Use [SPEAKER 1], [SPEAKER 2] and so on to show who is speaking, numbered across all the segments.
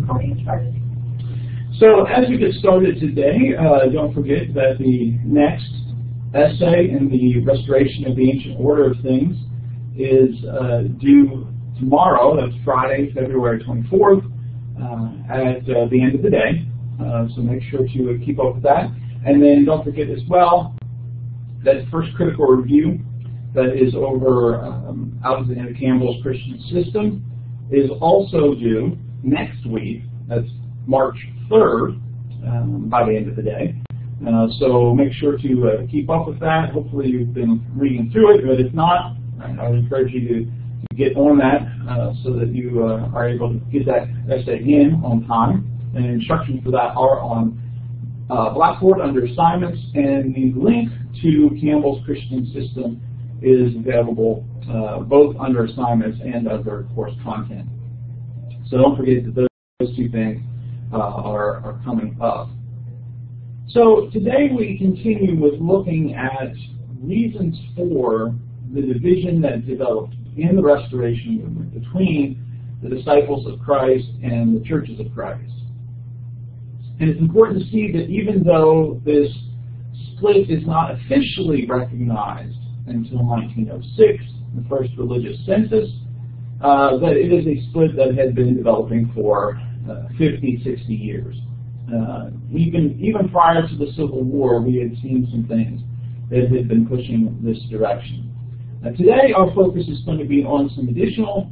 [SPEAKER 1] recording started.
[SPEAKER 2] So as we get started today, don't forget that the next essay in the Restoration of the Ancient Order of Things is due tomorrow. That's Friday, February 24th, at the end of the day. So make sure to keep up with that. And then don't forget as well that the first critical review that is over Alexander Campbell's Christian System is also due next week. That's March 3rd, by the end of the day. So make sure to keep up with that. Hopefully you've been reading through it, but if not, I would encourage you to get on that so that you are able to get that essay in on time. And instructions for that are on Blackboard under assignments, and the link to Campbell's Christian System is available both under assignments and under course content. So don't forget that those two things are coming up. So today we continue with looking at reasons for the division that developed in the Restoration movement between the disciples of Christ and the churches of Christ. And it's important to see that even though this split is not officially recognized until 1906, the first religious census, that it is a split that had been developing for 50, 60 years. Even prior to the Civil War, we had seen some things that had been pushing this direction. Today, our focus is going to be on some additional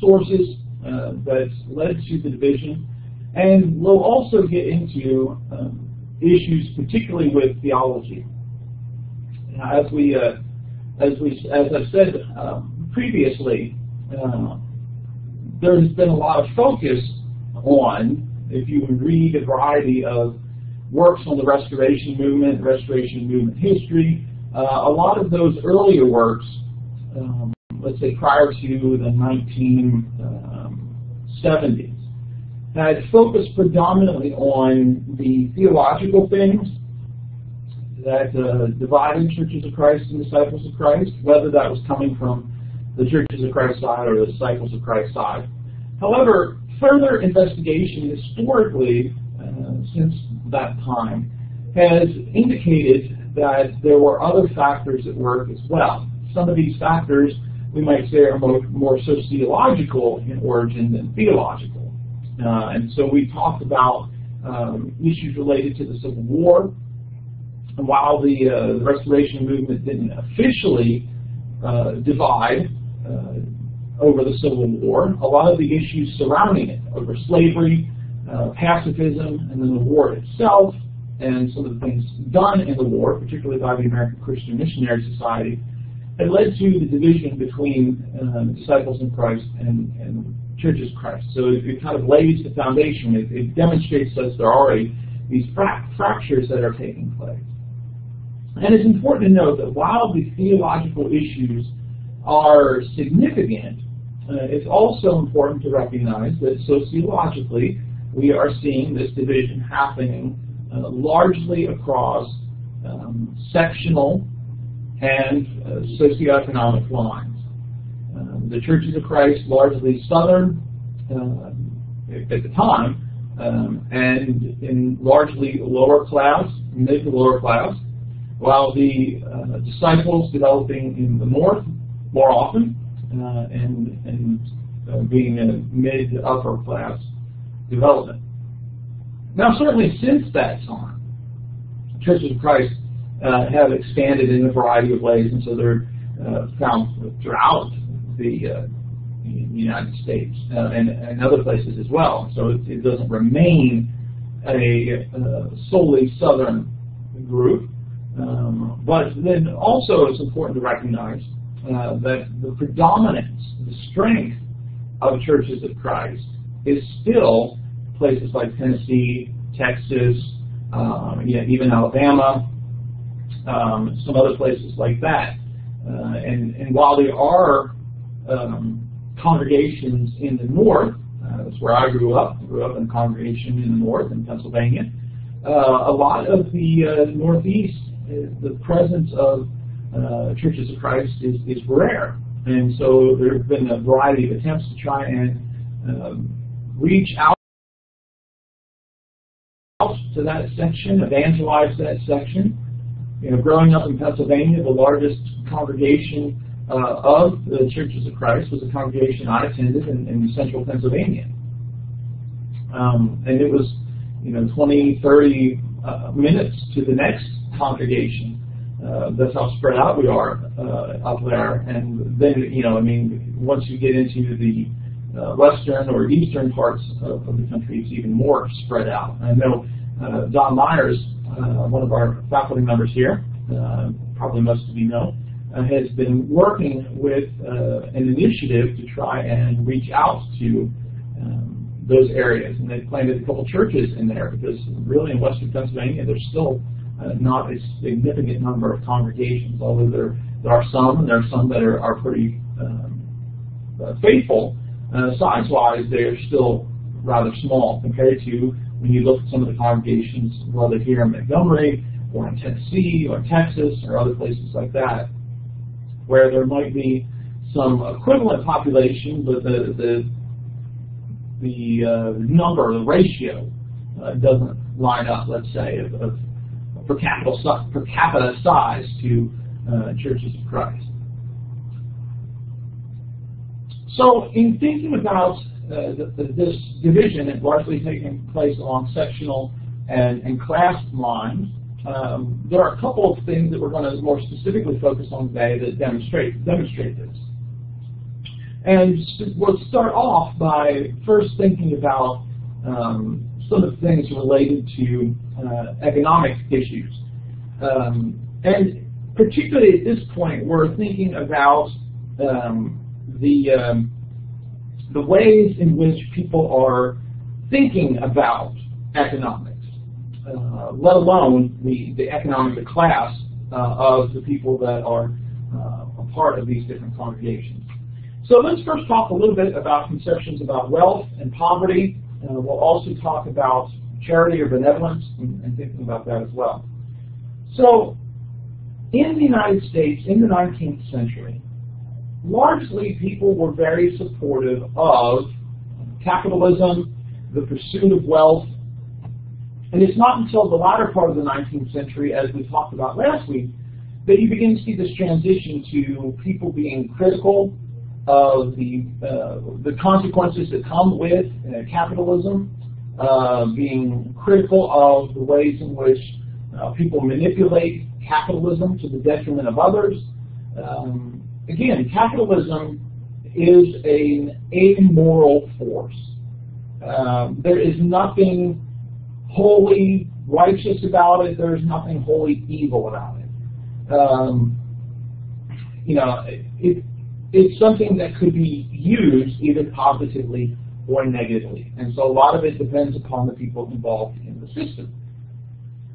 [SPEAKER 2] sources that led to the division, and we'll also get into issues, particularly with theology. As I've said previously, there has been a lot of focus on, if you read a variety of works on the Restoration Movement history, a lot of those earlier works, let's say prior to the 1970s, had focused predominantly on the theological things that divided Churches of Christ and Disciples of Christ, whether that was coming from the Churches of Christ side or the Disciples of Christ side. However, further investigation historically, since that time, has indicated that there were other factors at work as well. Some of these factors, we might say, are more sociological in origin than theological. And so we talked about issues related to the Civil War. And while the Restoration movement didn't officially divide over the Civil War, a lot of the issues surrounding it, over slavery, pacifism, and then the war itself, and some of the things done in the war, particularly by the American Christian Missionary Society, had led to the division between disciples in Christ and churches of Christ. So it kind of lays the foundation. It demonstrates to us there are already these fractures that are taking place. And it's important to note that while the theological issues are significant, it's also important to recognize that sociologically we are seeing this division happening largely across sectional and socioeconomic lines. The Churches of Christ largely Southern at the time, and in largely lower class, mid to lower class, while the disciples developing in the North more often, and being a mid to upper class development. Now, certainly since that time, Churches of Christ have expanded in a variety of ways, and so they're found throughout the United States and other places as well. So it doesn't remain a solely Southern group. But then also it's important to recognize that the predominance, the strength of Churches of Christ is still places like Tennessee, Texas, even Alabama, some other places like that. And while there are congregations in the North, that's where I grew up. I grew up in a congregation in the North in Pennsylvania. A lot of the Northeast, the presence of Churches of Christ is rare. And so there have been a variety of attempts to try and reach out to that section, evangelize that section. Growing up in Pennsylvania, the largest congregation of the Churches of Christ was a congregation I attended in central Pennsylvania. And it was, 20, 30 minutes to the next congregation. That's how spread out we are up there. And then, once you get into the western or eastern parts of the country, it's even more spread out. I know Don Myers, one of our faculty members here, probably most of you know, has been working with an initiative to try and reach out to those areas. And they've planted a couple churches in there because really in western Pennsylvania there's still not a significant number of congregations, although there are some, and there are some that are pretty faithful. Size-wise, they're still rather small compared to when you look at some of the congregations, whether here in Montgomery or in Tennessee or Texas or other places like that, where there might be some equivalent population, but the number, the ratio, doesn't line up, let's say, of per capita size to Churches of Christ. So in thinking about this division, it largely taking place along sectional and class lines, there are a couple of things that we're going to more specifically focus on today that demonstrate this. And we'll start off by first thinking about some of the things related to economic issues. And particularly at this point, we're thinking about the ways in which people are thinking about economics, let alone the economic class of the people that are a part of these different congregations. So let's first talk a little bit about conceptions about wealth and poverty. We'll also talk about charity or benevolence and thinking about that as well. So in the United States, in the 19th century, largely people were very supportive of capitalism, the pursuit of wealth, and it's not until the latter part of the 19th century, as we talked about last week, that you begin to see this transition to people being critical of the consequences that come with capitalism, being critical of the ways in which people manipulate capitalism to the detriment of others. Again, capitalism is an amoral force. There is nothing wholly righteous about it. There is nothing wholly evil about it. It's something that could be used either positively or negatively. And so a lot of it depends upon the people involved in the system.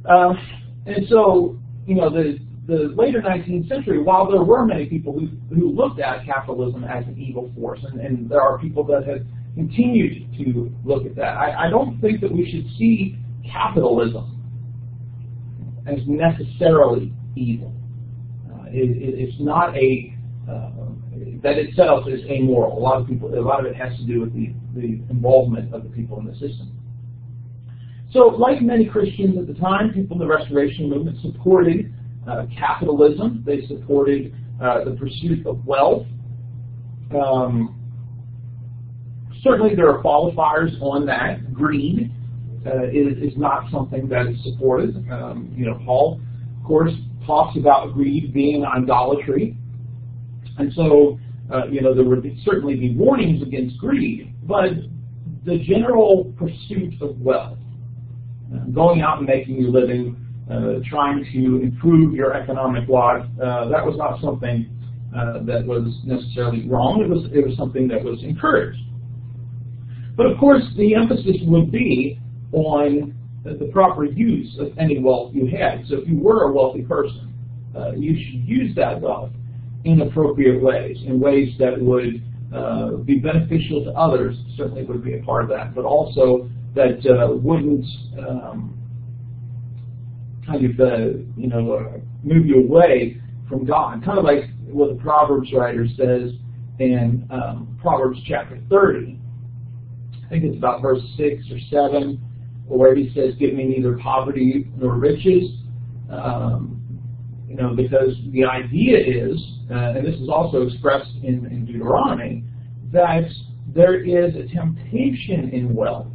[SPEAKER 2] And so, the later 19th century, while there were many people who looked at capitalism as an evil force, and there are people that have continued to look at that, I don't think that we should see capitalism as necessarily evil. It's not that itself is amoral. A lot of it has to do with the involvement of the people in the system. So, like many Christians at the time, people in the Restoration Movement supported capitalism. They supported the pursuit of wealth. Certainly there are qualifiers on that. Greed is not something that is supported. Paul, of course, talks about greed being idolatry. And so, there would certainly be warnings against greed, but the general pursuit of wealth, going out and making your living, trying to improve your economic life, that was not something that was necessarily wrong. It was something that was encouraged. But of course, the emphasis would be on the proper use of any wealth you had. So if you were a wealthy person, you should use that wealth in appropriate ways, in ways that would be beneficial to others. Certainly would be a part of that, but also that wouldn't move you away from God. Kind of like what the Proverbs writer says in Proverbs chapter 30. I think it's about verse 6 or 7, where he says, give me neither poverty nor riches. Because the idea is, and this is also expressed in Deuteronomy, that there is a temptation in wealth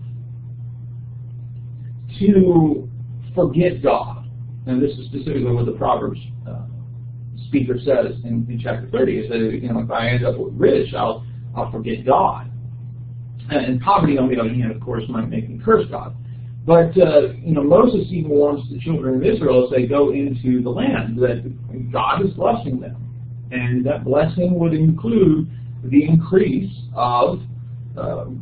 [SPEAKER 2] to forget God. And this is specifically what the Proverbs speaker says in chapter 30. It says, if I end up rich, I'll forget God. And poverty, on the other hand, of course, might make me curse God. But, Moses even warns the children of Israel as they go into the land that God is blessing them. And that blessing would include the increase of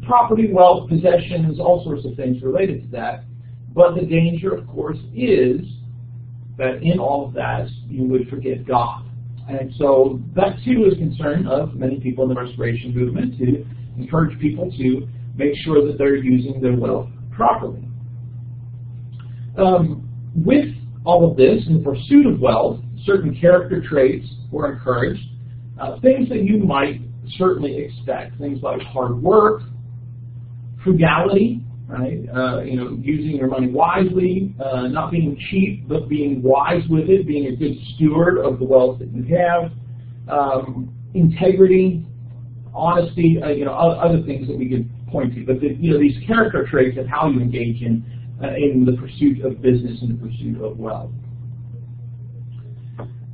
[SPEAKER 2] property, wealth, possessions, all sorts of things related to that. But the danger, of course, is that in all of that, you would forget God. And so that, too, is a concern of many people in the Restoration Movement, to encourage people to make sure that they're using their wealth properly. With all of this, in the pursuit of wealth, certain character traits were encouraged, things that you might certainly expect, things like hard work, frugality, right? Using your money wisely, not being cheap, but being wise with it, being a good steward of the wealth that you have, integrity, honesty, other things that we could point to. But these character traits of how you engage in the pursuit of business and the pursuit of wealth.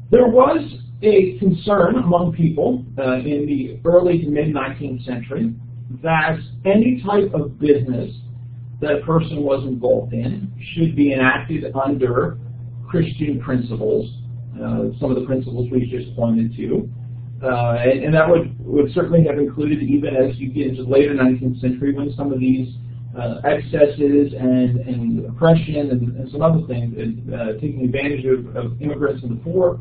[SPEAKER 2] There was a concern among people in the early to mid-19th century that any type of business that a person was involved in should be enacted under Christian principles, some of the principles we just pointed to. And that would certainly have included, even as you get into the later 19th century, when some of these excesses and oppression and some other things, taking advantage of immigrants and the poor.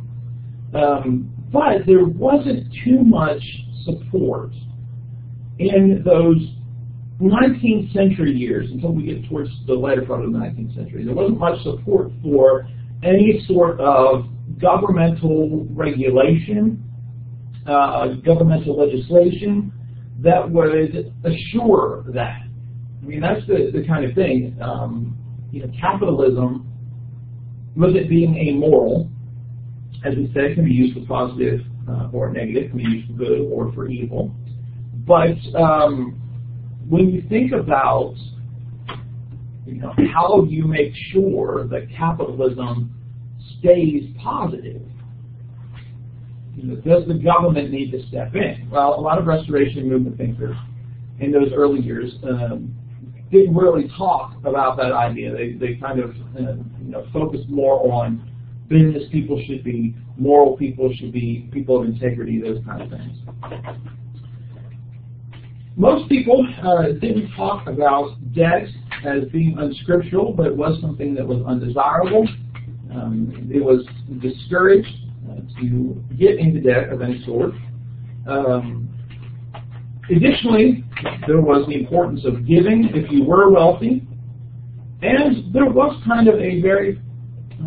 [SPEAKER 2] But there wasn't too much support in those 19th century years, until we get towards the later part of the 19th century. There wasn't much support for any sort of governmental regulation, governmental legislation that would assure that. I mean, that's the kind of thing. Capitalism, with it being amoral, as we said, can be used for positive or negative, can be used for good or for evil. But when you think about how you make sure that capitalism stays positive, does the government need to step in? Well, a lot of Restoration Movement thinkers in those early years didn't really talk about that idea. They kind of focused more on business people should be, moral people should be, people of integrity, those kind of things. Most people didn't talk about debt as being unscriptural, but it was something that was undesirable. It was discouraged to get into debt of any sort. Additionally, there was the importance of giving if you were wealthy, and there was kind of a very, I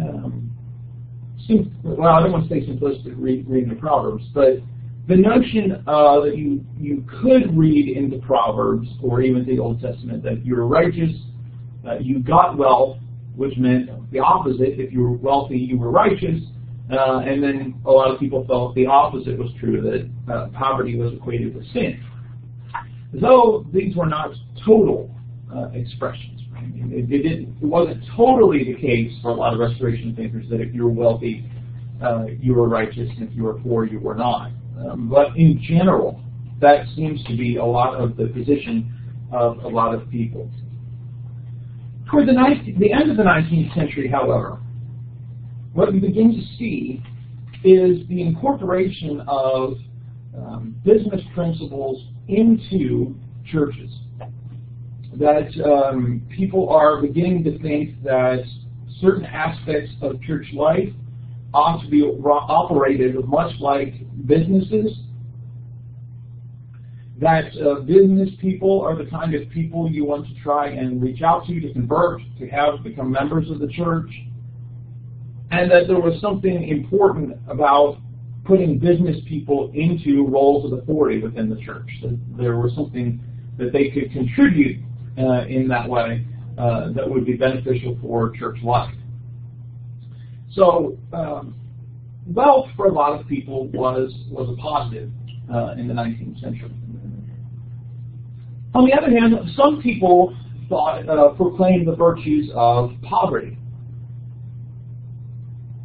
[SPEAKER 2] don't want to say simplistic reading the Proverbs, but the notion that you could read into Proverbs or even the Old Testament that you were righteous, you got wealth, which meant the opposite. If you were wealthy, you were righteous. And then a lot of people felt the opposite was true, that poverty was equated with sin. Though these were not total expressions. Right? I mean, it wasn't totally the case for a lot of Restoration thinkers that if you were wealthy, you were righteous, and if you were poor, you were not. But in general, that seems to be a lot of the position of a lot of people. Toward the end of the 19th century, however, what we begin to see is the incorporation of business principles into churches. That people are beginning to think that certain aspects of church life ought to be operated much like businesses. That business people are the kind of people you want to try and reach out to convert, to have become members of the church. And that there was something important about putting business people into roles of authority within the church. That there was something that they could contribute in that way that would be beneficial for church life. So wealth for a lot of people was a positive in the 19th century. On the other hand, some people proclaimed the virtues of poverty.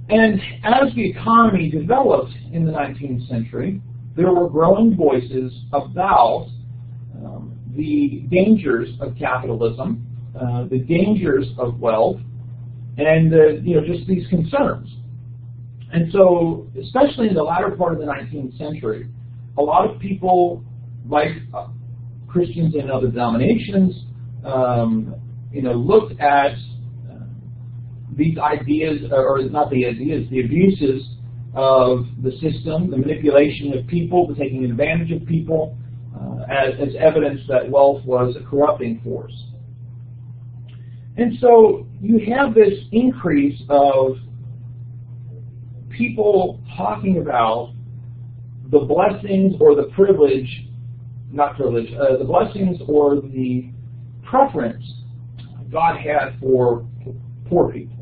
[SPEAKER 2] And as the economy developed in the 19th century, there were growing voices about the dangers of capitalism, the dangers of wealth, and just these concerns. And so, especially in the latter part of the 19th century, a lot of people, like Christians in other denominations, looked at these ideas, or not the ideas, the abuses of the system, the manipulation of people, the taking advantage of people, as evidence that wealth was a corrupting force. And so you have this increase of people talking about the blessings or the privilege, the blessings or the preference God had for poor people.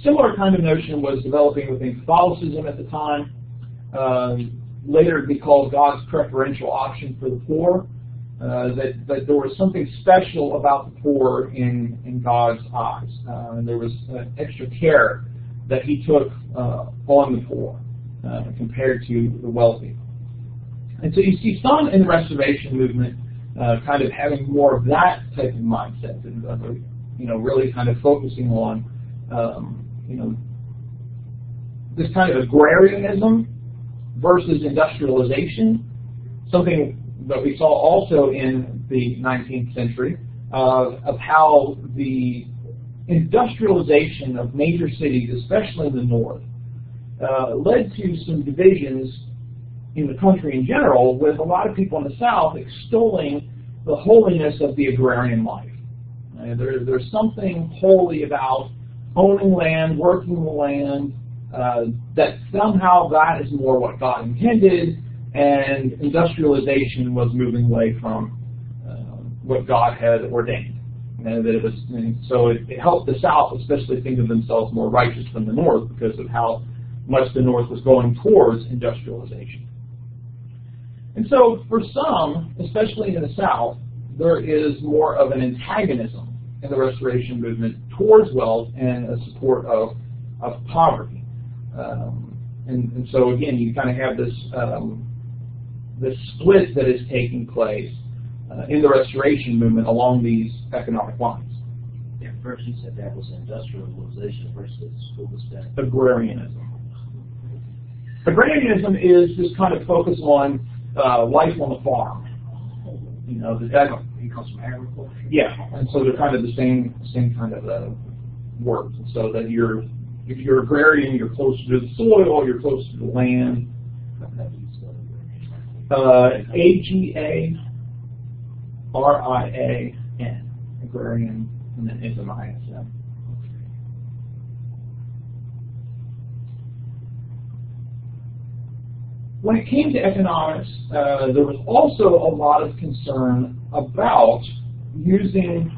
[SPEAKER 2] Similar kind of notion was developing within Catholicism at the time. Later it'd be called God's preferential option for the poor. That there was something special about the poor in God's eyes. And there was extra care that He took on the poor compared to the wealthy. And so you see some in the Restoration movement kind of having more of that type of mindset, and really kind of focusing on this kind of agrarianism versus industrialization, something that we saw also in the 19th century of how the industrialization of major cities, especially in the north, led to some divisions in the country in general, with a lot of people in the south extolling the holiness of the agrarian life. There's something holy about owning land, working the land, that somehow that is more what God intended, and industrialization was moving away from what God had ordained. And that it was, so it helped the South especially think of themselves more righteous than the North because of how much the North was going towards industrialization. And so for some, especially in the South, there is more of an antagonism in the Restoration movement towards wealth and a support of poverty. And so again, you kind of have this split that is taking place in the Restoration movement along these economic lines.
[SPEAKER 1] Yeah, first you said that was industrialization versus what was that?
[SPEAKER 2] Agrarianism. Agrarianism is this kind of focus on life on the farm.
[SPEAKER 1] He comes from agriculture.
[SPEAKER 2] Yeah, and so they're kind of the same kind of words. And so that if you're agrarian, you're closer to the soil, you're closer to the land. A-G-A-R-I-A-N, agrarian, and then ism, I-S-M. When it came to economics, there was also a lot of concern about using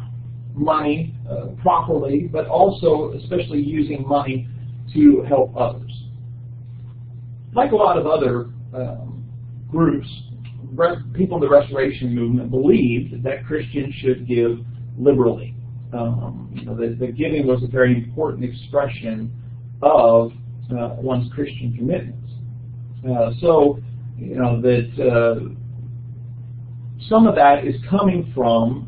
[SPEAKER 2] money properly, but also especially using money to help others. Like a lot of other groups, people in the Restoration movement believed that Christians should give liberally. That giving was a very important expression of one's Christian commitments. That some of that is coming from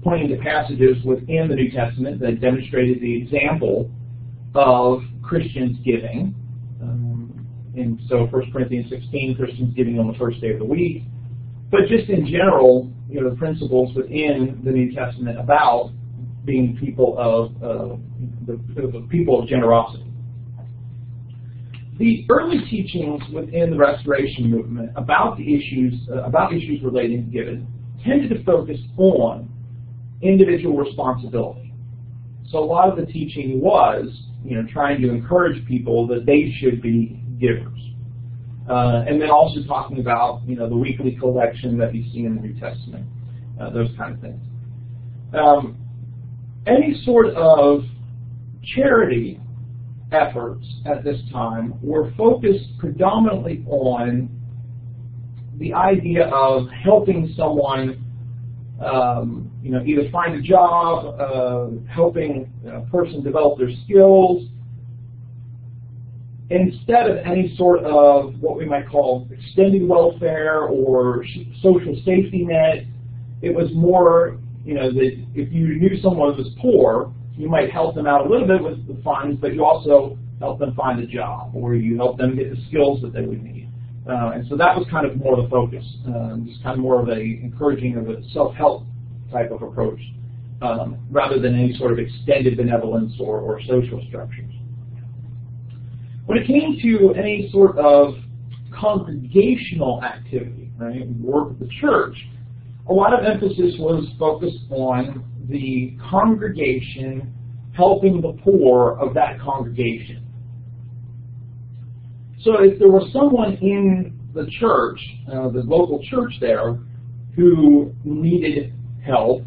[SPEAKER 2] pointing to passages within the New Testament that demonstrated the example of Christians giving. And so 1 Corinthians 16, Christians giving on the first day of the week. But just in general, the principles within the New Testament about being people of the people of generosity. The early teachings within the Restoration movement about the issues relating to giving tended to focus on individual responsibility. So a lot of the teaching was, trying to encourage people that they should be givers. And then also talking about, the weekly collection that you see in the New Testament, those kind of things. Any sort of charity efforts at this time were focused predominantly on the idea of helping someone, either find a job, helping a person develop their skills, instead of any sort of what we might call extended welfare or social safety net. It was more, that if you knew someone was poor, you might help them out a little bit with the funds, but you also help them find a job, or you help them get the skills that they would need. And so that was kind of more the focus, just kind of more of a encouraging of a self-help type of approach, rather than any sort of extended benevolence or social structures. When it came to any sort of congregational activity, right, work of the church, a lot of emphasis was focused on the congregation helping the poor of that congregation. So if there was someone in the church, the local church there, who needed help,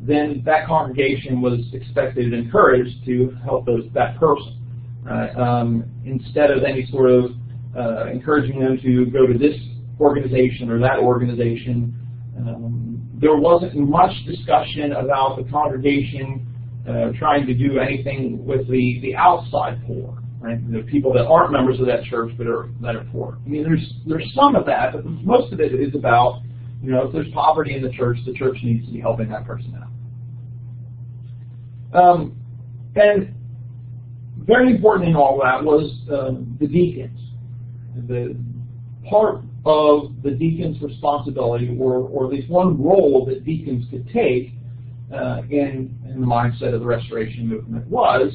[SPEAKER 2] then that congregation was expected and encouraged to help that person. Instead of any sort of encouraging them to go to this organization or that organization, there wasn't much discussion about the congregation trying to do anything with the outside poor, right? The people that aren't members of that church but that are poor. I mean, there's some of that, but most of it is about, if there's poverty in the church needs to be helping that person out. And very important in all that was the deacons. The part of the deacons' responsibility, or at least one role that deacons could take in the mindset of the Restoration Movement, was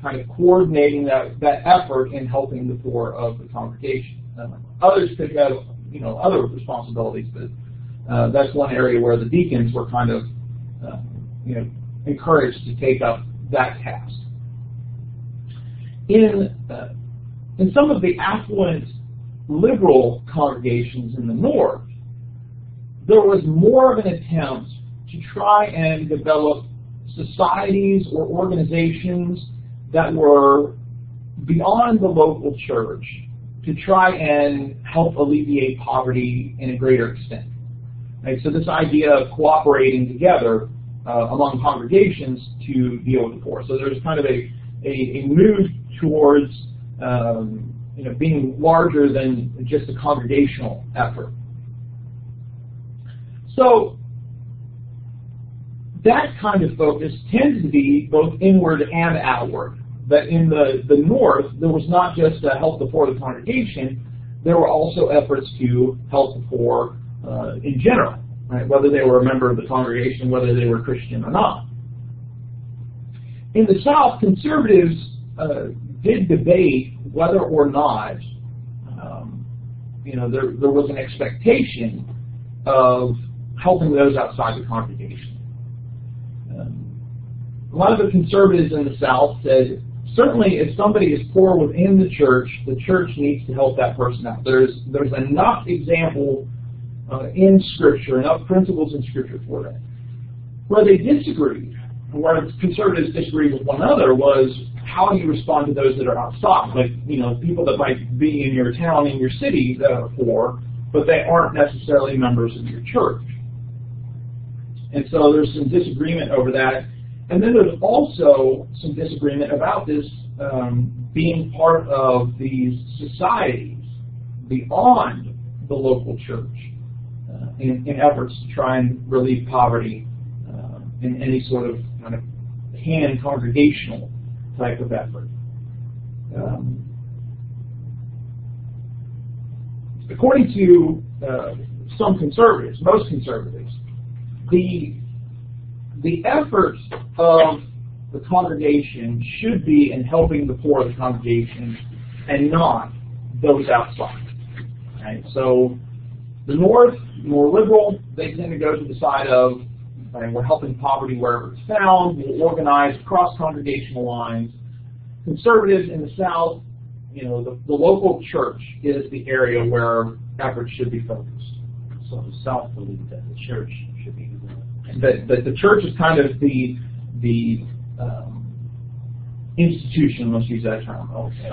[SPEAKER 2] kind of coordinating that effort in helping the poor of the congregation. Others could have other responsibilities, but that's one area where the deacons were kind of encouraged to take up that task. In some of the affluent liberal congregations in the north, there was more of an attempt to try and develop societies or organizations that were beyond the local church to try and help alleviate poverty in a greater extent. Right? So this idea of cooperating together among congregations to deal with the poor. So there's kind of a move towards being larger than just a congregational effort. So that kind of focus tends to be both inward and outward. That in the north, there was not just to help the poor of the congregation, there were also efforts to help the poor in general, right? Whether they were a member of the congregation, whether they were Christian or not. In the South, conservatives did debate whether or not there was an expectation of helping those outside the congregation. A lot of the conservatives in the South said, certainly if somebody is poor within the church needs to help that person out. There's enough example in Scripture, enough principles in Scripture for that. Where they disagreed, where conservatives disagreed with one another, was how you respond to those that are outside, like people that might be in your town, in your city, that are poor, but they aren't necessarily members of your church. And so there's some disagreement over that. And then there's also some disagreement about this being part of these societies beyond the local church in efforts to try and relieve poverty in any sort of kind of pan-congregational type of effort. According to some conservatives, most conservatives, the effort of the congregation should be in helping the poor of the congregation and not those outside. Right? So the North, more liberal, they tend to go to the side of we're helping poverty wherever it's found, we'll organize across congregational lines. Conservatives in the South the local church is the area where efforts should be focused.
[SPEAKER 1] So the South believed that the church should be
[SPEAKER 2] That the church is kind of the institution, let's use that term,
[SPEAKER 1] Okay.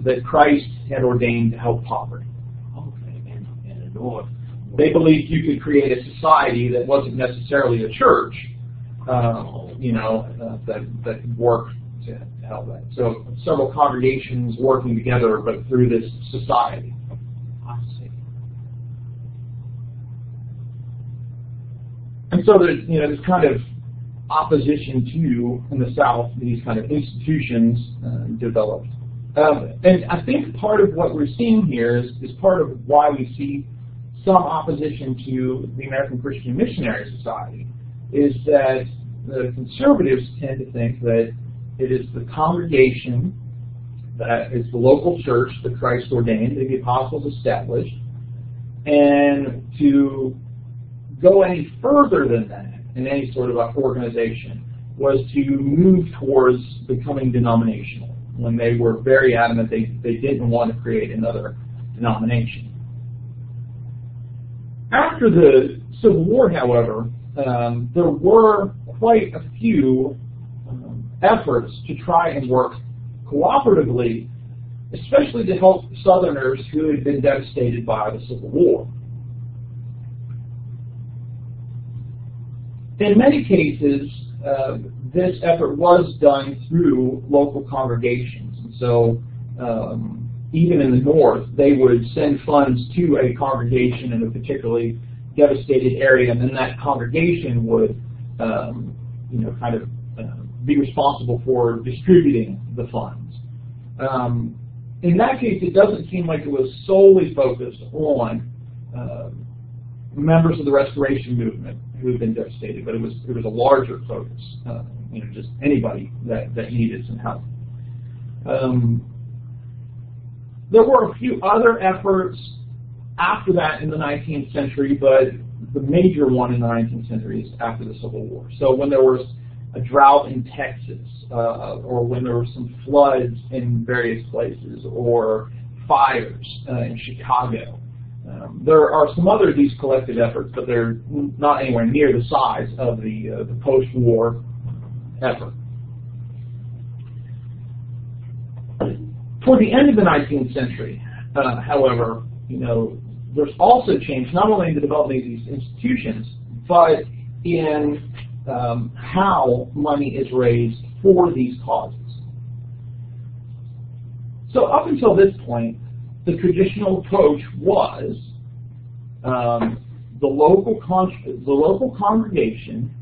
[SPEAKER 2] that Christ had ordained to help poverty.
[SPEAKER 1] Okay. And the North.
[SPEAKER 2] They believed you could create a society that wasn't necessarily a church, that could work to help that. So several congregations working together, but through this society.
[SPEAKER 1] I see.
[SPEAKER 2] And so there's kind of opposition to, in the South, these kind of institutions developed. And I think part of what we're seeing here is part of why we see some opposition to the American Christian Missionary Society, is that the conservatives tend to think that it is the congregation that is the local church that Christ ordained, that the apostles established, and to go any further than that in any sort of organization was to move towards becoming denominational, when they were very adamant they didn't want to create another denomination. After the Civil War, however, there were quite a few efforts to try and work cooperatively, especially to help Southerners who had been devastated by the Civil War. In many cases, this effort was done through local congregations. And so even in the North, they would send funds to a congregation in a particularly devastated area, and then that congregation would be responsible for distributing the funds. In that case, it doesn't seem like it was solely focused on members of the Restoration Movement who had been devastated, but it was a larger focus, just anybody that needed some help. There were a few other efforts after that in the 19th century, but the major one in the 19th century is after the Civil War. So when there was a drought in Texas, or when there were some floods in various places, or fires in Chicago, there are some other of these collective efforts, but they're not anywhere near the size of the post-war effort. Toward the end of the 19th century, however, there's also change not only in the development of these institutions, but in how money is raised for these causes. So up until this point, the traditional approach was the local congregation,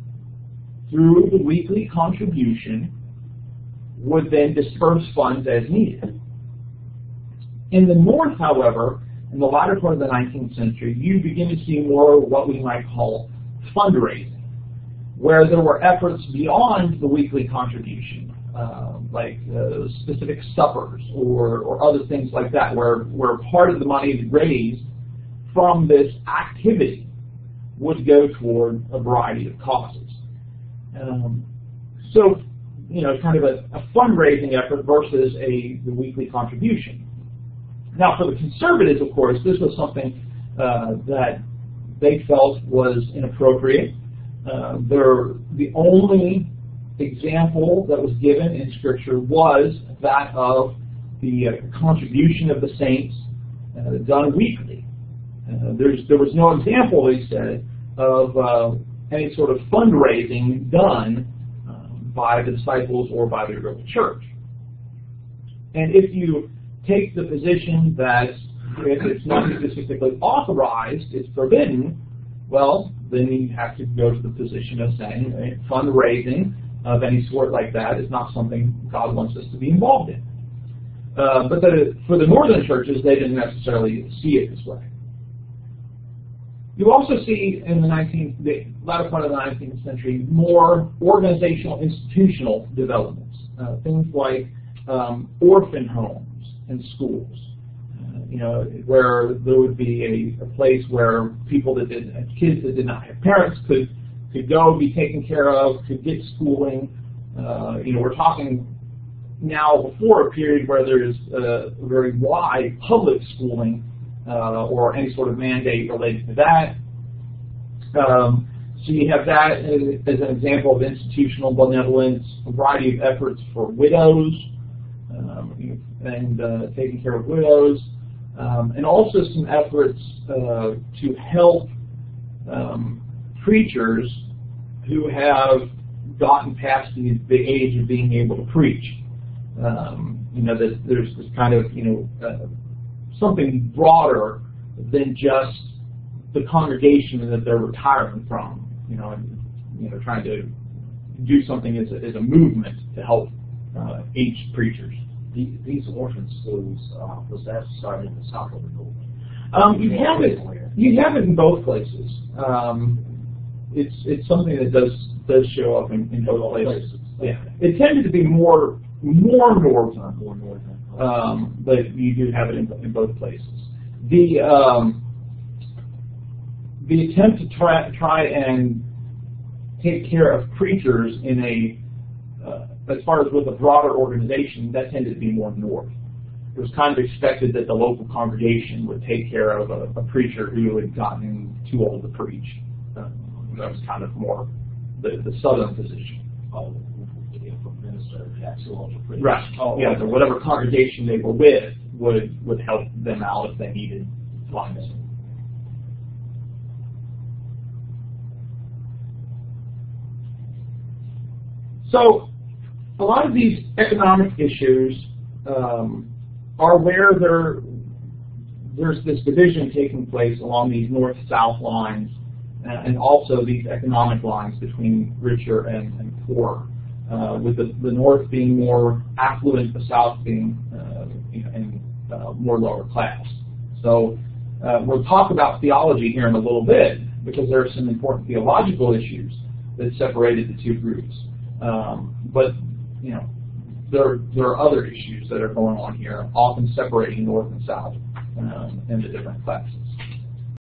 [SPEAKER 2] through the weekly contribution, would then disperse funds as needed. In the North, however, in the latter part of the 19th century, you begin to see more of what we might call fundraising, where there were efforts beyond the weekly contribution, like specific suppers or other things like that, where part of the money raised from this activity would go toward a variety of causes. So, kind of a fundraising effort versus the weekly contribution. Now, for the conservatives, of course, this was something that they felt was inappropriate. The only example that was given in Scripture was that of the contribution of the saints done weekly. There was no example, they said, of any sort of fundraising done by the disciples or by the early church. And if you take the position that if it's not specifically authorized, it's forbidden, well, then you have to go to the position of saying fundraising of any sort like that is not something God wants us to be involved in. But for the northern churches, they didn't necessarily see it this way. You also see in the latter part of the 19th century more organizational, institutional developments, things like orphan homes and schools, where there would be a place where kids that did not have parents could go, be taken care of, could get schooling. We're talking now before a period where there's very wide public schooling or any sort of mandate related to that. So you have that as an example of institutional benevolence, a variety of efforts for widows and taking care of widows, and also some efforts to help preachers who have gotten past the age of being able to preach. That there's this kind of something broader than just the congregation that they're retiring from. Trying to do something as a movement to help aged preachers.
[SPEAKER 1] These orphan schools, was that started in the South of the North?
[SPEAKER 2] You have it in both places. It's something that does show up in both places. Yeah, it tended to be more northern, but you do have it in both places. The attempt to try and take care of preachers in as far as with a broader organization, that tended to be more north. It was kind of expected that the local congregation would take care of a preacher who had gotten too old to preach. That was kind of more the southern position. Right. Yeah. So whatever congregation they were with would help them out if they needed funds. So a lot of these economic issues are where there's this division taking place along these north-south lines, and also these economic lines between richer and poor, with the north being more affluent, the south being more lower class. So we'll talk about theology here in a little bit, because there are some important theological issues that separated the two groups. But there are other issues that are going on here, often separating north and south in the different classes.